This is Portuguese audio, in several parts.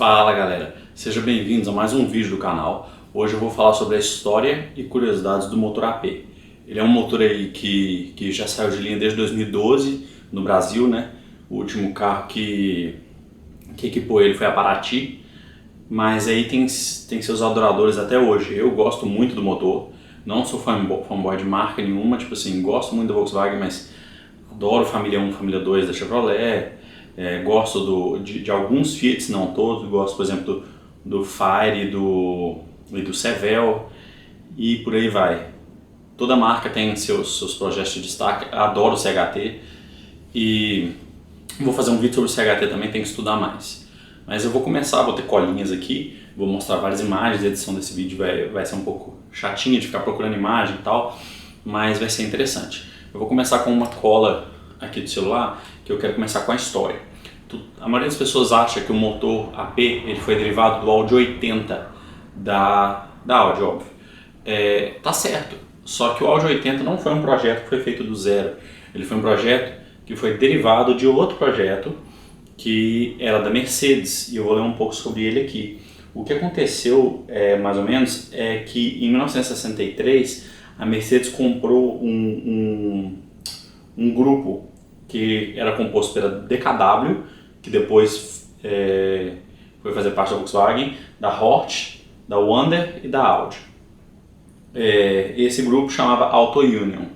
Fala galera, sejam bem-vindos a mais um vídeo do canal. Hoje eu vou falar sobre a história e curiosidades do motor AP. Ele é um motor aí que já saiu de linha desde 2012 no Brasil, né? O último carro que equipou ele foi a Paraty, mas aí tem seus adoradores até hoje. Eu gosto muito do motor, não sou fanboy de marca nenhuma, tipo assim, gosto muito da Volkswagen, mas adoro Família 1, Família 2 da Chevrolet. Gosto de alguns Fiats, não todos, gosto, por exemplo, do Fire e do Sevel e por aí vai. Toda marca tem seus projetos de destaque, adoro o CHT e vou fazer um vídeo sobre o CHT também, tem que estudar mais. Mas eu vou começar, vou ter colinhas aqui, vou mostrar várias imagens, a edição desse vídeo vai ser um pouco chatinha de ficar procurando imagem e tal, mas vai ser interessante. Eu vou começar com uma cola aqui do celular, que eu quero começar com a história. A maioria das pessoas acha que o motor AP ele foi derivado do Audi 80 da Audi, óbvio. Tá certo, só que o Audi 80 não foi um projeto que foi feito do zero. Ele foi um projeto que foi derivado de outro projeto que era da Mercedes, e eu vou ler um pouco sobre ele aqui. O que aconteceu, mais ou menos, é que em 1963 a Mercedes comprou um grupo que era composto pela DKW, que depois foi fazer parte da Volkswagen, da Hort, da Wander e da Audi. Esse grupo chamava Auto Union.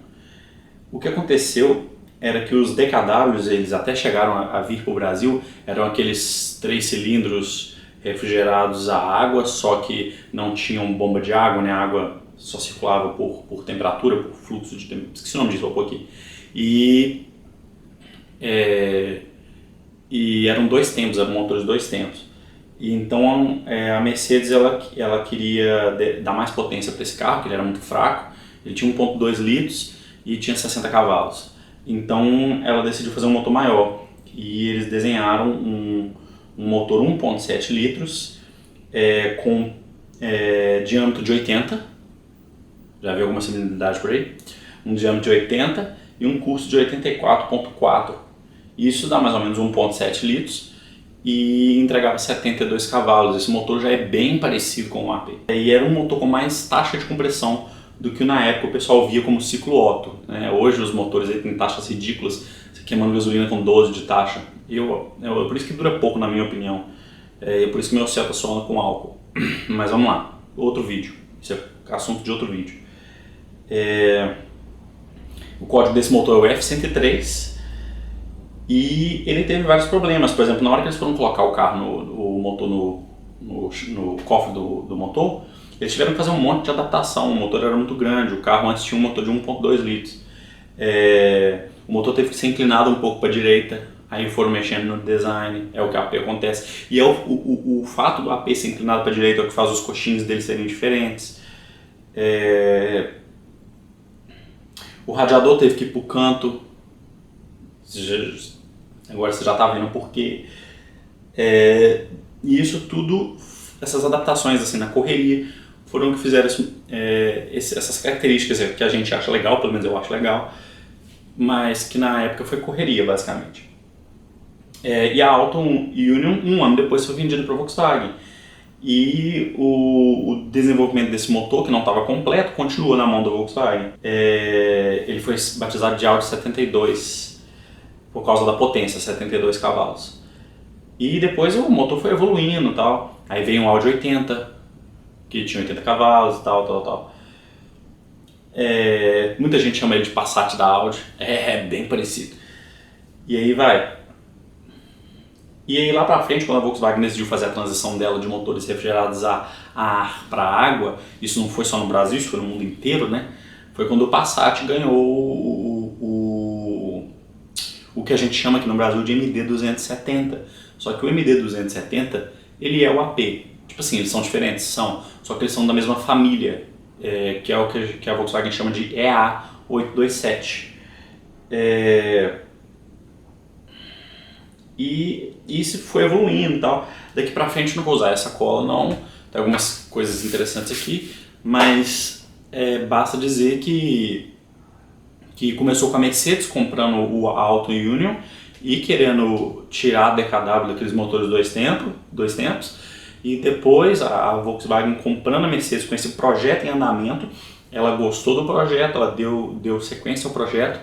O que aconteceu era que os DKWs, eles até chegaram a vir para o Brasil, eram aqueles 3 cilindros refrigerados a água, só que não tinham bomba de água, né? A água só circulava por temperatura, por fluxo de temperatura, esqueci o nome disso, vou pôr aqui. E eram 2 tempos, eram motores de 2 tempos. E então a Mercedes ela queria dar mais potência para esse carro, que ele era muito fraco. Ele tinha 1.2 litros e tinha 60 cavalos. Então ela decidiu fazer um motor maior. E eles desenharam um motor 1.7 litros com diâmetro de 80. Já vi alguma similaridade por aí? Um diâmetro de 80 e um custo de 84.4. Isso dá mais ou menos 1.7 litros e entregava 72 cavalos. Esse motor já é bem parecido com o AP. E era um motor com mais taxa de compressão do que na época o pessoal via como ciclo Otto, né? Hoje os motores aí têm taxas ridículas, você queimando gasolina com 12 de taxa. Por isso que dura pouco, na minha opinião. Por isso que meu Celta só anda com álcool. Mas vamos lá, outro vídeo. Isso é assunto de outro vídeo. O código desse motor é o F103 e ele teve vários problemas. Por exemplo, na hora que eles foram colocar o carro, o motor no cofre do motor, eles tiveram que fazer um monte de adaptação. O motor era muito grande, o carro antes tinha um motor de 1.2 litros. O motor teve que ser inclinado um pouco para a direita, aí foram mexendo no design, é o que a AP acontece. E o fato do AP ser inclinado para a direita é o que faz os coxins dele serem diferentes. O radiador teve que ir para o canto, agora você já está vendo por quê. E isso tudo, essas adaptações assim na correria, foram que fizeram essas características que a gente acha legal, pelo menos eu acho legal, mas que na época foi correria basicamente. E a Auto Union, um ano depois, foi vendida para a Volkswagen. E o desenvolvimento desse motor, que não estava completo, continuou na mão da Volkswagen. Ele foi batizado de Audi 72, por causa da potência, 72 cavalos. E depois o motor foi evoluindo e tal. Aí veio um Audi 80, que tinha 80 cavalos e tal. Muita gente chama ele de Passat da Audi, bem parecido. E aí vai. E aí lá pra frente, quando a Volkswagen decidiu fazer a transição dela de motores refrigerados a ar para água, isso não foi só no Brasil, isso foi no mundo inteiro, né? Foi quando o Passat ganhou o que a gente chama aqui no Brasil de MD-270. Só que o MD-270, ele é o AP. Tipo assim, eles são diferentes, só que eles são da mesma família, que é o que a Volkswagen chama de EA827. E isso foi evoluindo e tal. Daqui pra frente não vou usar essa cola não, tem algumas coisas interessantes aqui, mas basta dizer que começou com a Mercedes comprando a Auto Union e querendo tirar a DKW daqueles motores dois tempos, e depois a Volkswagen comprando a Mercedes com esse projeto em andamento, ela gostou do projeto, ela deu sequência ao projeto.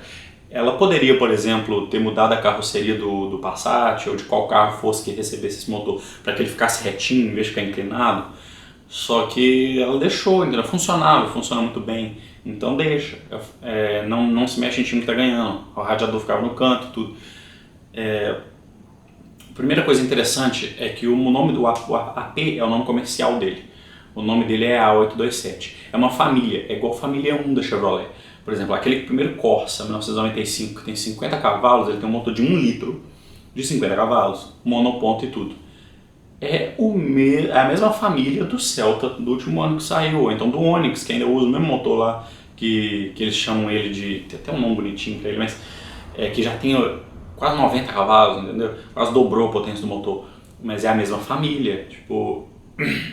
Ela poderia, por exemplo, ter mudado a carroceria do Passat ou de qual carro fosse que recebesse esse motor para que ele ficasse retinho em vez de ficar inclinado. Só que ela deixou, entendeu? Funciona muito bem. Então deixa. Não se mexe em time que está ganhando. O radiador ficava no canto e tudo. A primeira coisa interessante é que o nome do AP é o nome comercial dele. O nome dele é A827. É uma família, é igual a família 1 da Chevrolet. Por exemplo, aquele primeiro Corsa 1995 que tem 50 cavalos, ele tem um motor de 1 litro de 50 cavalos, monoponto e tudo. É a mesma família do Celta do último ano que saiu, ou então do Onix, que ainda usa o mesmo motor lá, que eles chamam ele de... tem até um nome bonitinho pra ele, mas que já tem quase 90 cavalos, entendeu? Quase dobrou a potência do motor. Mas é a mesma família, tipo...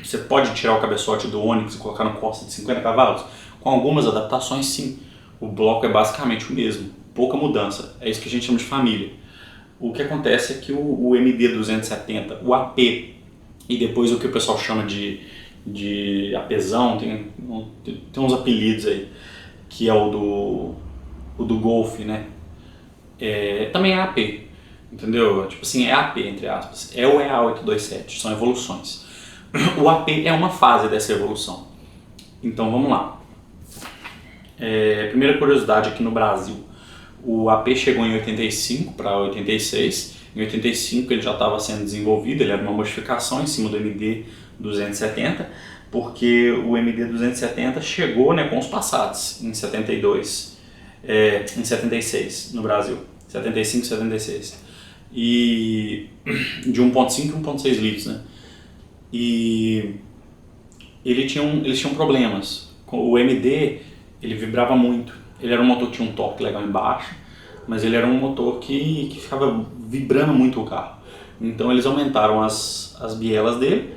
Você pode tirar o cabeçote do Onix e colocar no Corsa de 50 cavalos? Com algumas adaptações, sim. O bloco é basicamente o mesmo, pouca mudança. É isso que a gente chama de família. O que acontece é que o MD270, o AP, e depois o que o pessoal chama de APzão, tem uns apelidos aí, que é o do Golf, né? Também é AP, entendeu? Tipo assim, é AP, entre aspas. É o A827, são evoluções. O AP é uma fase dessa evolução. Então vamos lá. Primeira curiosidade aqui no Brasil. O AP chegou em 85 para 86. Em 85 ele já estava sendo desenvolvido, ele era uma modificação em cima do MD270, porque o MD270 chegou, né, com os Passats em 76 no Brasil. 75, 76. E de 1.5 e 1.6 litros, né? E eles tinham problemas. O MD, ele vibrava muito. Ele era um motor que tinha um torque legal embaixo, mas ele era um motor que ficava vibrando muito o carro. Então eles aumentaram as bielas dele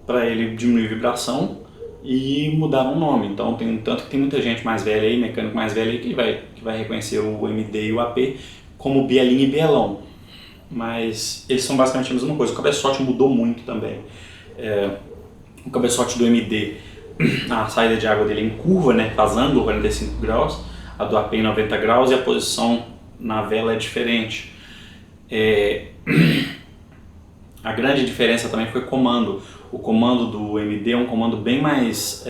para ele diminuir a vibração e mudaram o nome. Então tanto que tem muita gente mais velha aí, mecânico mais velho aí, que vai reconhecer o MD e o AP como bielinha e bielão. Mas eles são basicamente a mesma coisa. O cabeçote mudou muito também. O cabeçote do MD, a saída de água dele é em curva, né, faz ângulo 45 graus, a do AP em 90 graus e a posição na vela é diferente. A grande diferença também foi o comando. O comando do MD é um comando bem mais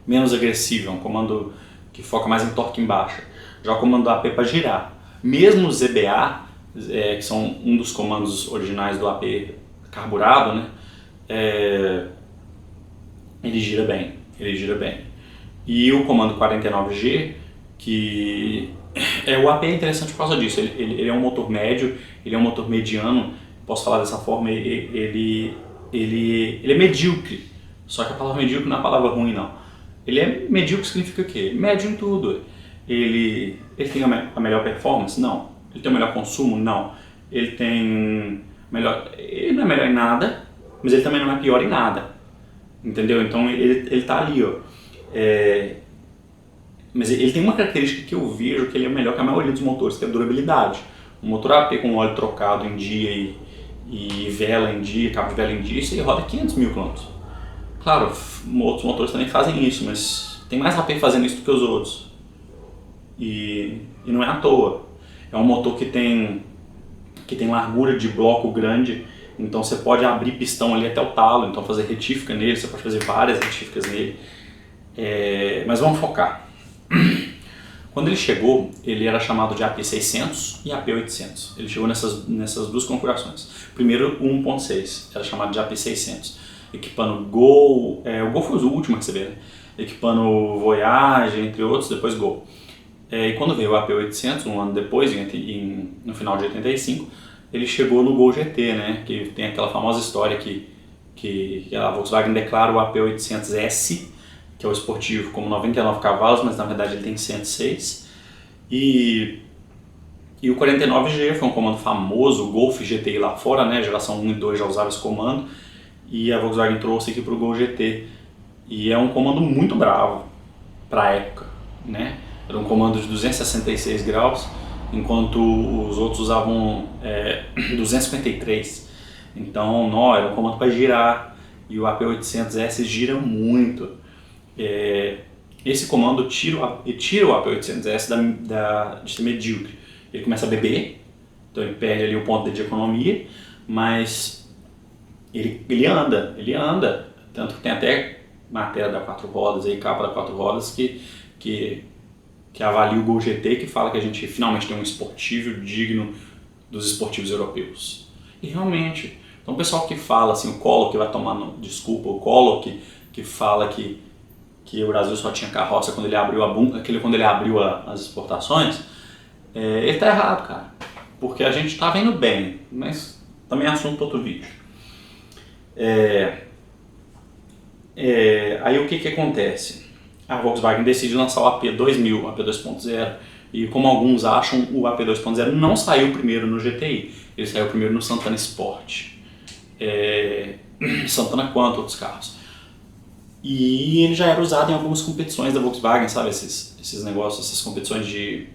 menos agressivo, é um comando que foca mais em torque em baixa. Já o comando do AP é para girar. Mesmo o ZBA, que são um dos comandos originais do AP carburado, né, ele gira bem. E o comando 49G, que o AP é interessante por causa disso. Ele é um motor médio, ele é um motor mediano, posso falar dessa forma, ele é medíocre. Só que a palavra medíocre não é uma palavra ruim, não. Ele é medíocre significa o quê? Médio em tudo. Ele tem a melhor performance? Não. Ele tem o melhor consumo? Não. Ele não é melhor em nada, mas ele também não é pior em nada. Entendeu? Então ele tá ali, ó. Mas ele tem uma característica que eu vejo que ele é melhor que a maioria dos motores, que é a durabilidade. Um motor AP com óleo trocado em dia e vela em dia, cabo de vela em dia, isso aí roda 500 mil km. Claro, outros motores também fazem isso, mas tem mais AP fazendo isso do que os outros. E não é à toa. É um motor que tem largura de bloco grande, então você pode abrir pistão ali até o talo, então fazer retífica nele, você pode fazer várias retíficas nele. Mas vamos focar. Quando ele chegou, ele era chamado de AP600 e AP800. Ele chegou nessas duas configurações. Primeiro, o 1.6, era chamado de AP600, equipando Gol, o Gol foi o último que você vê, né? Equipando Voyage, entre outros, depois Gol. E quando veio o AP800, um ano depois, no final de 85, ele chegou no Gol GT, né? Que tem aquela famosa história que a Volkswagen declara o AP800S, que é o esportivo, como 99 cavalos, mas na verdade ele tem 106. E o 49G foi um comando famoso, o Golf GTI lá fora, né? Geração 1 e 2 já usava esse comando, e a Volkswagen trouxe aqui para o Gol GT. E é um comando muito bravo para a época, né? Era um comando de 266 graus enquanto os outros usavam 253. Então, não, era um comando para girar, e o AP800S gira muito. Esse comando tira o AP800S de ser medíocre. Ele começa a beber, então ele perde ali o ponto de economia, mas ele anda. Tanto que tem até matéria da 4 rodas, aí, capa da 4 rodas, que avalia o Gol GT, que fala que a gente finalmente tem um esportivo digno dos esportivos europeus. E realmente, então o pessoal que fala assim, o Collor que vai tomar, desculpa, o Collor que fala que o Brasil só tinha carroça quando ele abriu quando ele abriu as exportações, ele está errado, cara. Porque a gente estava indo bem, mas também é assunto para outro vídeo. Aí o que acontece? A Volkswagen decide lançar o AP2000, o AP 2.0, e como alguns acham, o AP 2.0 não saiu primeiro no GTI, ele saiu primeiro no Santana Sport. Santana quanto outros carros. E ele já era usado em algumas competições da Volkswagen, sabe, esses negócios, essas competições de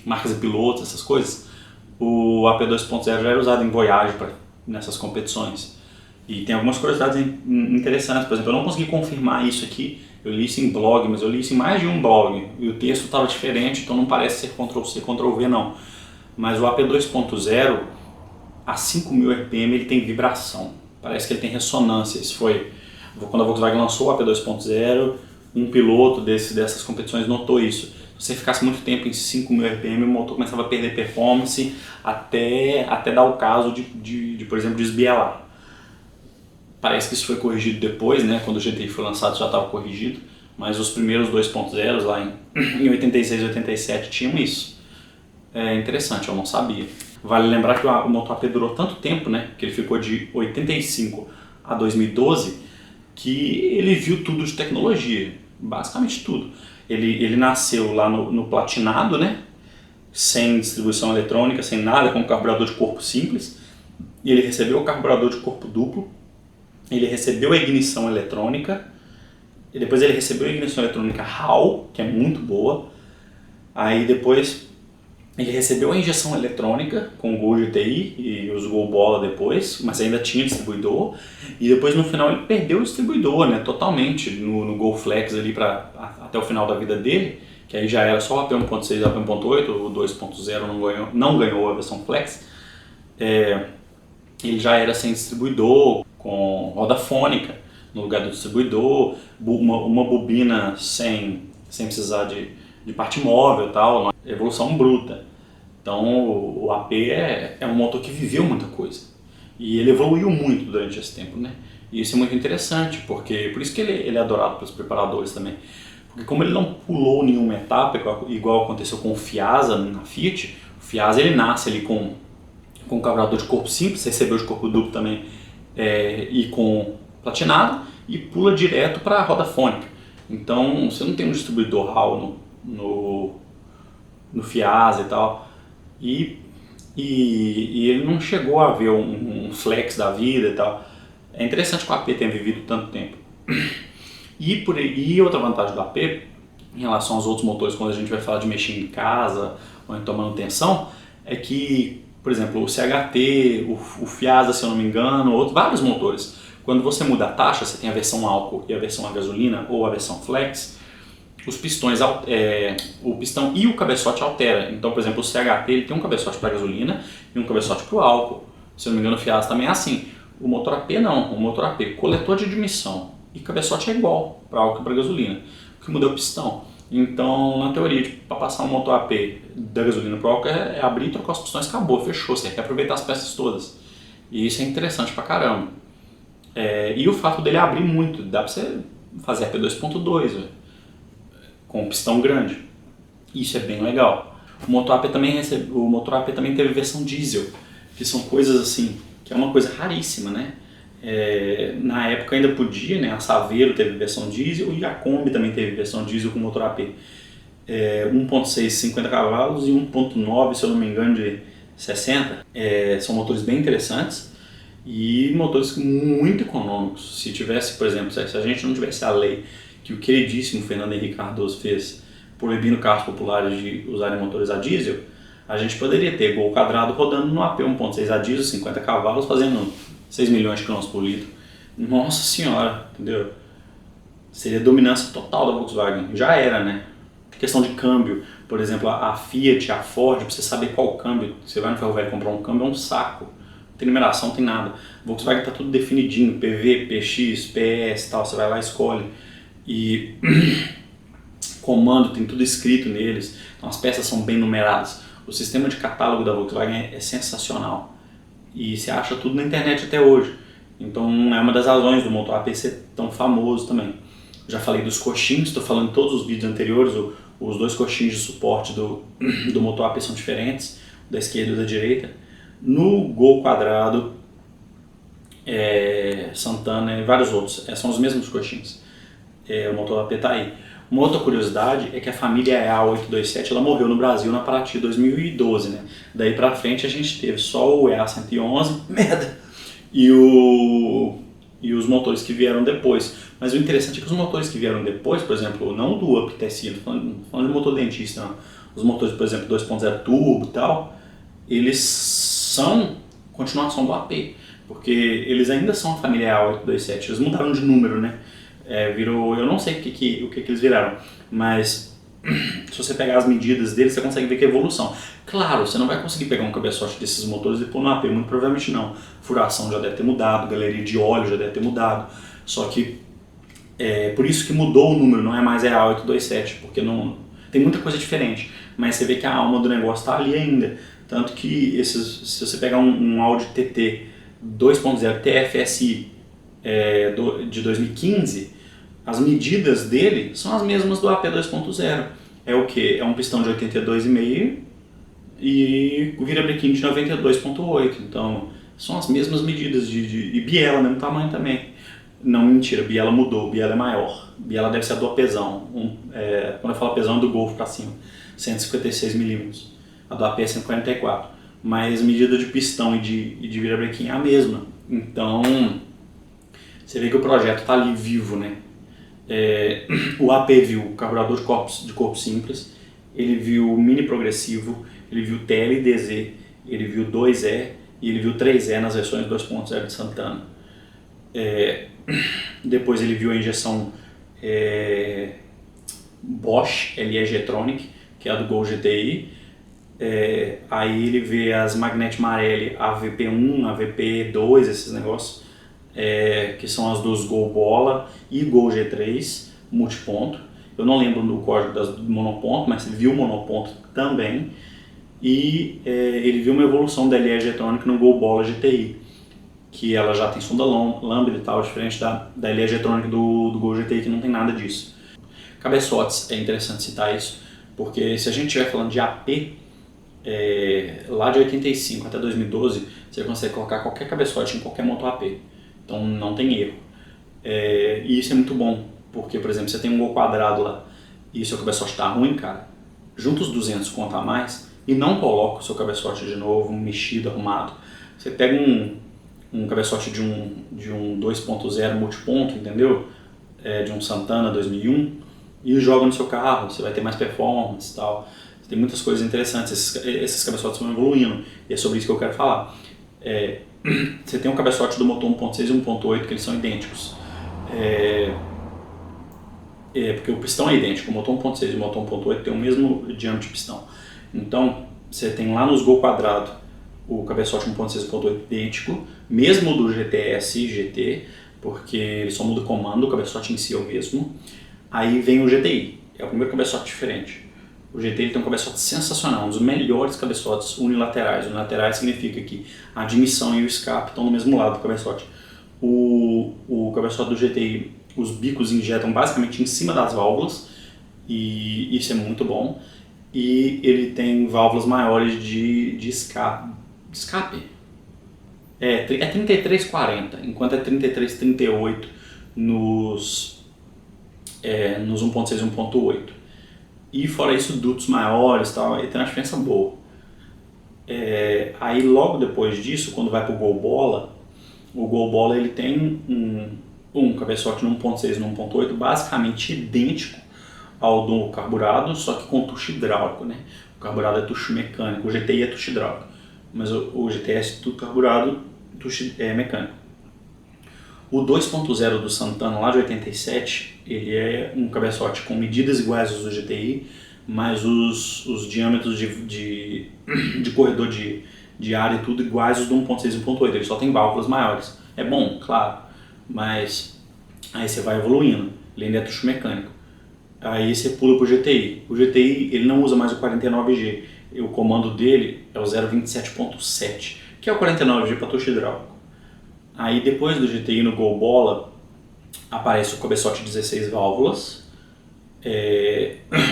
marcas e pilotos, essas coisas. O AP 2.0 já era usado em Voyage nessas competições. E tem algumas curiosidades interessantes, por exemplo, eu não consegui confirmar isso aqui, eu li isso em blog, mas eu li isso em mais de um blog, e o texto estava diferente, então não parece ser Ctrl+C, Ctrl+V não. Mas o AP 2.0, a 5.000 RPM, ele tem vibração, parece que ele tem ressonância. Isso foi quando a Volkswagen lançou o AP 2.0, um piloto dessas competições notou isso. Se você ficasse muito tempo em 5.000 RPM, o motor começava a perder performance até dar o caso de por exemplo, desbielar. Parece que isso foi corrigido depois, né? Quando o GTI foi lançado já estava corrigido, mas os primeiros 2.0 lá em 86 e 87 tinham isso. É interessante, eu não sabia. Vale lembrar que o motor AP durou tanto tempo, né? Que ele ficou de 85 a 2012, que ele viu tudo de tecnologia, basicamente tudo. Ele nasceu lá no platinado, né? Sem distribuição eletrônica, sem nada, com um carburador de corpo simples. E ele recebeu o carburador de corpo duplo. Ele recebeu a ignição eletrônica, e depois ele recebeu a ignição eletrônica Hall, que é muito boa. Aí depois ele recebeu a injeção eletrônica com o Gol GTI e os Gol Bola depois, mas ainda tinha distribuidor. E depois no final ele perdeu o distribuidor, né, totalmente, no Gol Flex ali até o final da vida dele, que aí já era só o AP 1.6 e o AP 1.8, o 2.0 não ganhou a versão Flex. Ele já era sem distribuidor, com roda fônica no lugar do distribuidor, uma bobina sem precisar de parte móvel e tal, evolução bruta. Então o AP é um motor que viveu muita coisa e ele evoluiu muito durante esse tempo, né? E isso é muito interessante, porque por isso que ele é adorado pelos preparadores também, porque como ele não pulou nenhuma etapa, igual aconteceu com o Fiasa na Fiat, o Fiasa ele nasce ali com um carburador de corpo simples, recebeu de corpo duplo também, e com platinado, e pula direto para a roda fônica. Então você não tem um distribuidor Hall no Fiasa e tal, e ele não chegou a ver um flex da vida e tal. É interessante que o AP tenha vivido tanto tempo. E outra vantagem do AP, em relação aos outros motores, quando a gente vai falar de mexer em casa ou então manutenção, é que, por exemplo, o CHT, o Fiasa, se eu não me engano, vários motores, quando você muda a taxa, você tem a versão álcool e a versão a gasolina ou a versão flex, os pistões, o pistão e o cabeçote altera. Então, por exemplo, o CHT ele tem um cabeçote para gasolina e um cabeçote para o álcool. Se eu não me engano, o Fiasa também é assim. O motor AP não, o motor AP, coletor de admissão e cabeçote é igual para álcool e para gasolina. O que muda é o pistão. Então, na teoria, para passar um motor AP da gasolina para o álcool é abrir e trocar os pistões, acabou, fechou. Você quer aproveitar as peças todas. E isso é interessante pra caramba. E o fato dele abrir muito, dá para você fazer AP 2.2, com um pistão grande. Isso é bem legal. O motor AP também teve versão diesel, que são coisas assim, que é uma coisa raríssima, né? Na época ainda podia, né? A Saveiro teve versão diesel e a Kombi também teve versão diesel com motor AP. 1.6 50 cavalos e 1.9, se eu não me engano, de 60. São motores bem interessantes e motores muito econômicos. Se tivesse, por exemplo, se a gente não tivesse a lei que o queridíssimo Fernando Henrique Cardoso fez proibindo carros populares de usarem motores a diesel, A gente poderia ter Gol quadrado rodando no AP 1.6 a diesel, 50 cavalos, fazendo 6 milhões de quilômetros por litro. Nossa senhora, entendeu? Seria dominância total da Volkswagen. Já era, né? Questão de câmbio, por exemplo, a Fiat, a Ford, pra você saber qual câmbio, você vai no ferro velho comprar um câmbio, é um saco. Não tem numeração, não tem nada. Volkswagen tá tudo definidinho, PV, PX, PS e tal, você vai lá e escolhe. E comando, tem tudo escrito neles, então as peças são bem numeradas. O sistema de catálogo da Volkswagen é sensacional. E você acha tudo na internet até hoje. Então é uma das razões do Motor AP ser tão famoso também. Já falei dos coxins, estou falando em todos os vídeos anteriores, os dois coxins de suporte do Motor AP são diferentes, da esquerda e da direita. No Gol quadrado, Santana e vários outros, são os mesmos coxins. O Motor AP está aí. Uma outra curiosidade é que a família EA827 ela morreu no Brasil na Paraty 2012, né? Daí pra frente a gente teve só o EA111, merda, e os motores que vieram depois. Mas o interessante é que os motores que vieram depois, por exemplo, não do Up TSI, não falando de motor dentista, não. Os motores, por exemplo, 2.0 turbo e tal, eles são continuação do AP, porque eles ainda são a família EA827, eles mudaram de número, né? Virou, eu não sei o que eles viraram, mas se você pegar as medidas deles, você consegue ver que é evolução. Claro, você não vai conseguir pegar um cabeçote desses motores e pôr no AP, muito provavelmente não. Furação já deve ter mudado, galeria de óleo já deve ter mudado, só que por isso que mudou o número, não é mais EA827, porque não, tem muita coisa diferente, mas você vê que a alma do negócio está ali ainda. Tanto que se você pegar um Audi TT 2.0 TFSI de 2015, as medidas dele são as mesmas do AP 2.0. É o que? É um pistão de 82,5 e o virabrequim de 92,8. Então, são as mesmas medidas e biela, mesmo tamanho também. Não, mentira, biela mudou, biela é maior. Biela deve ser a do apezão. Quando eu falo apezão é do Golf para cima, 156 mm. A do AP é 144. Mas a medida de pistão e de virabrequim é a mesma. Então, você vê que o projeto está ali vivo, né? O AP viu o carburador de corpo simples, ele viu o mini progressivo, ele viu TLDZ, ele viu 2E e ele viu 3E nas versões 2.0 de Santana. Depois ele viu a injeção Bosch LE-G-Tronic, que é a do Gol GTI. Aí ele vê as Magnete Marelli AVP1, AVP2, esses negócios. Que são as dos Gol Bola e Gol G3 multiponto. Eu não lembro do código do monoponto, mas viu o monoponto também. E ele viu uma evolução da LE G-Tronic no Gol Bola GTI, que ela já tem sonda lambda e tal, diferente da LE G-Tronic do Gol GTI, que não tem nada disso. Cabeçotes, é interessante citar isso, porque se a gente estiver falando de AP, lá de 85 até 2012, você consegue colocar qualquer cabeçote em qualquer motor AP. Então não tem erro. E isso é muito bom, porque, por exemplo, você tem um Gol quadrado lá e o seu cabeçote está ruim, cara, junta os 200 conto a mais e não coloca o seu cabeçote de novo, mexido, arrumado. Você pega um cabeçote de um 2.0 multiponto, entendeu? De um Santana 2001 e joga no seu carro, você vai ter mais performance e tal. Tem muitas coisas interessantes, esses cabeçotes vão evoluindo e é sobre isso que eu quero falar. Você tem um cabeçote do motor 1.6 e 1.8 que eles são idênticos. Porque o pistão é idêntico, o motor 1.6 e o motor 1.8 tem o mesmo diâmetro de pistão. Então, você tem lá nos Gol quadrado o cabeçote 1.6 e 1.8 idêntico, mesmo do GTS e GT, porque ele só muda o comando, o cabeçote em si é o mesmo. Aí vem o GTI, é o primeiro cabeçote diferente. O GT ele tem um cabeçote sensacional, um dos melhores cabeçotes unilaterais. Unilaterais significa que a admissão e o escape estão no mesmo lado do cabeçote. O cabeçote do GTI, os bicos injetam basicamente em cima das válvulas, e isso é muito bom. E ele tem válvulas maiores de escape. É 3340, enquanto é 3338 nos 1.6 e 1.8. E fora isso, dutos maiores e tal, aí tem uma diferença boa. Aí logo depois disso, quando vai para o Gol Bola, o Gol Bola ele tem um cabeçote no 1.6 e no 1.8 basicamente idêntico ao do carburado, só que com tucho hidráulico, né? O carburado é tucho mecânico, o GTI é tucho hidráulico, mas o GTS é tudo carburado, tucho mecânico. O 2.0 do Santana lá de 87, ele é um cabeçote com medidas iguais às do GTI, mas os diâmetros de corredor de ar e tudo iguais aos do 1.6 e 1.8, ele só tem válvulas maiores. É bom, claro, mas aí você vai evoluindo, ele ainda é tucho mecânico. Aí você pula pro GTI. O GTI ele não usa mais o 49G, o comando dele é o 027.7, que é o 49G para tucho hidráulico. Aí depois do GTI no Gol Bola aparece o cabeçote 16 válvulas,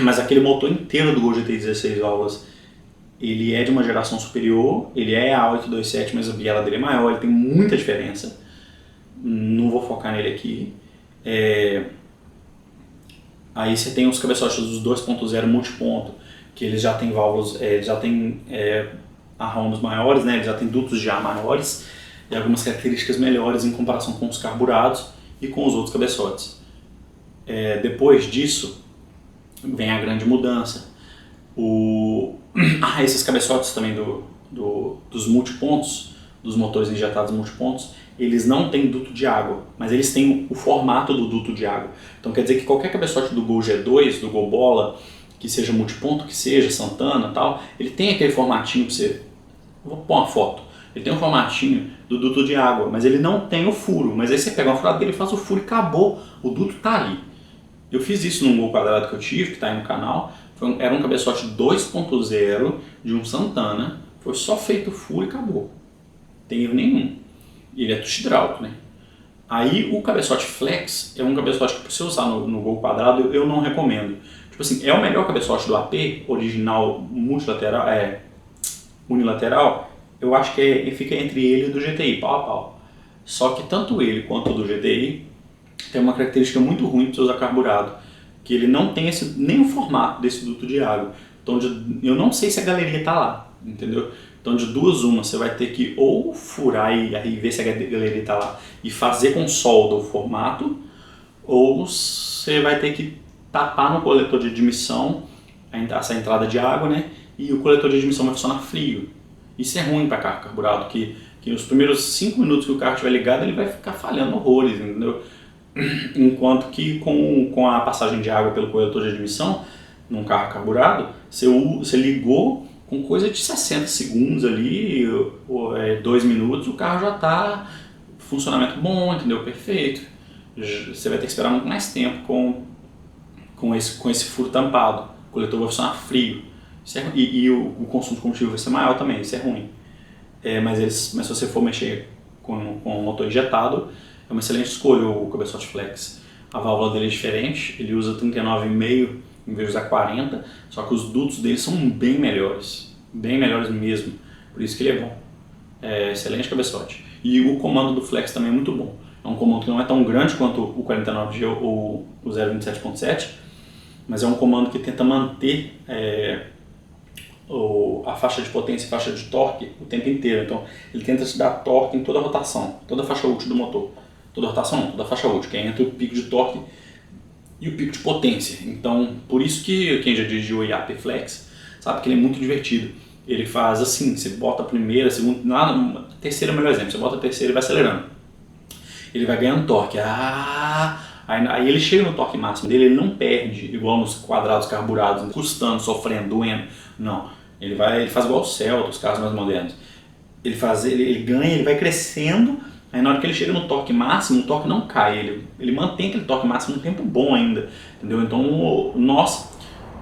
mas aquele motor inteiro do Gol GTI 16 válvulas ele é de uma geração superior, ele é A827, mas a biela dele é maior, ele tem muita diferença. Não vou focar nele aqui. Aí você tem os cabeçotes dos 2.0 multiponto, que eles já têm válvulas, já tem arromos maiores, né? Eles já têm dutos de ar maiores e algumas características melhores em comparação com os carburados e com os outros cabeçotes. Depois disso vem a grande mudança. Esses cabeçotes também dos multipontos, dos motores injetados multipontos, eles não têm duto de água, mas eles têm o formato do duto de água. Então quer dizer que qualquer cabeçote do Gol G2, do Gol Bola, que seja multiponto, que seja Santana e tal, ele tem aquele formatinho para você... Vou pôr uma foto. Ele tem um formatinho do duto de água, mas ele não tem o furo. Mas aí você pega uma furadeira e faz o furo e acabou. O duto tá ali. Eu fiz isso num Gol quadrado que eu tive, que está aí no canal. Era um cabeçote 2.0 de um Santana. Foi só feito o furo e acabou. Não tem erro nenhum. E ele é tucho hidráulico, né? Aí o cabeçote flex é um cabeçote que, para você usar no Gol quadrado, eu não recomendo. Tipo assim, é o melhor cabeçote do AP, original, multilateral, unilateral. Eu acho que fica entre ele e o do GTI, pau a pau. Só que tanto ele quanto o do GTI tem uma característica muito ruim para você usar carburado, que ele não tem nem o formato desse duto de água. Então eu não sei se a galeria está lá, entendeu? Então de duas uma, você vai ter que ou furar e ver se a galeria está lá e fazer com solda o formato, ou você vai ter que tapar no coletor de admissão essa entrada de água, né? E o coletor de admissão vai funcionar frio. Isso é ruim para carro carburado, que nos primeiros 5 minutos que o carro estiver ligado, ele vai ficar falhando horrores, entendeu? Enquanto que com a passagem de água pelo coletor de admissão, num carro carburado, você ligou com coisa de 60 segundos ali, 2 minutos, o carro já está funcionamento bom, entendeu? Perfeito. Você vai ter que esperar muito mais tempo com esse furo tampado. O coletor vai funcionar frio. E o consumo de combustível vai ser maior também, isso é ruim. Mas se você for mexer com o motor injetado, é uma excelente escolha o cabeçote flex. A válvula dele é diferente, ele usa 39,5 em vez de usar 40, só que os dutos dele são bem melhores mesmo, por isso que ele é bom. Excelente cabeçote. E o comando do flex também é muito bom. É um comando que não é tão grande quanto o 49G ou o 027.7, mas é um comando que tenta manter a faixa de potência e faixa de torque o tempo inteiro. Então ele tenta te dar torque em toda a rotação, toda a faixa útil do motor. Toda a rotação não, toda a faixa útil, que é entre o pico de torque e o pico de potência. Então por isso que quem já dirigiu o IAP Flex sabe que ele é muito divertido. Ele faz assim, você bota a primeira, a segunda, a terceira é o melhor exemplo, você bota a terceira e vai acelerando. Ele vai ganhando torque, aí ele chega no torque máximo dele, ele não perde, igual nos quadrados carburados, custando, sofrendo, doendo, não. Ele faz igual o Celta, os carros mais modernos. Ele ganha, ele vai crescendo, aí na hora que ele chega no torque máximo, o torque não cai, ele mantém aquele torque máximo um tempo bom ainda, entendeu? Então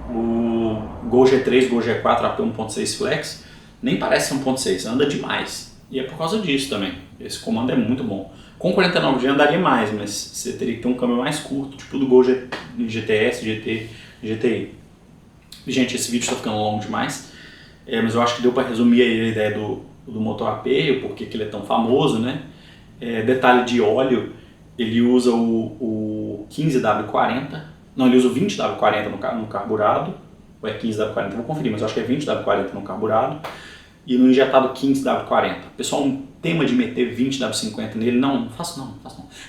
o Gol G3, Gol G4 AP 1.6 Flex nem parece 1.6, anda demais. E é por causa disso também, esse comando é muito bom. Com 49G andaria mais, mas você teria que ter um câmbio mais curto, tipo do Gol GTS, GT, GTI. Gente, esse vídeo está ficando longo demais, mas eu acho que deu para resumir aí a ideia do motor AP, o porquê que ele é tão famoso, né? Detalhe de óleo, ele usa o 15W40, não, ele usa o 20W40 no carburado, ou é 15W40, vou conferir, mas eu acho que é 20W40 no carburado, e no injetado 15W40. O pessoal tema de meter 20W50 nele, não faço não.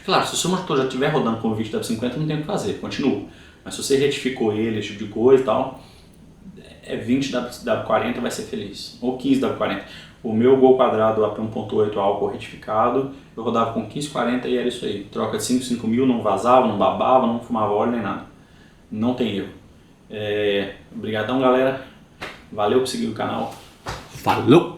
Claro, se o seu motor já estiver rodando com 20W50, não tem o que fazer, continua. Mas se você retificou ele, esse tipo de coisa e tal, 20 W40 vai ser feliz, ou 15 W40. O meu Gol quadrado AP 1.8 álcool retificado, eu rodava com 1540 e era isso aí. Troca de 5 mil, não vazava, não babava, não fumava óleo nem nada. Não tem erro. Obrigadão, galera. Valeu por seguir o canal. Falou!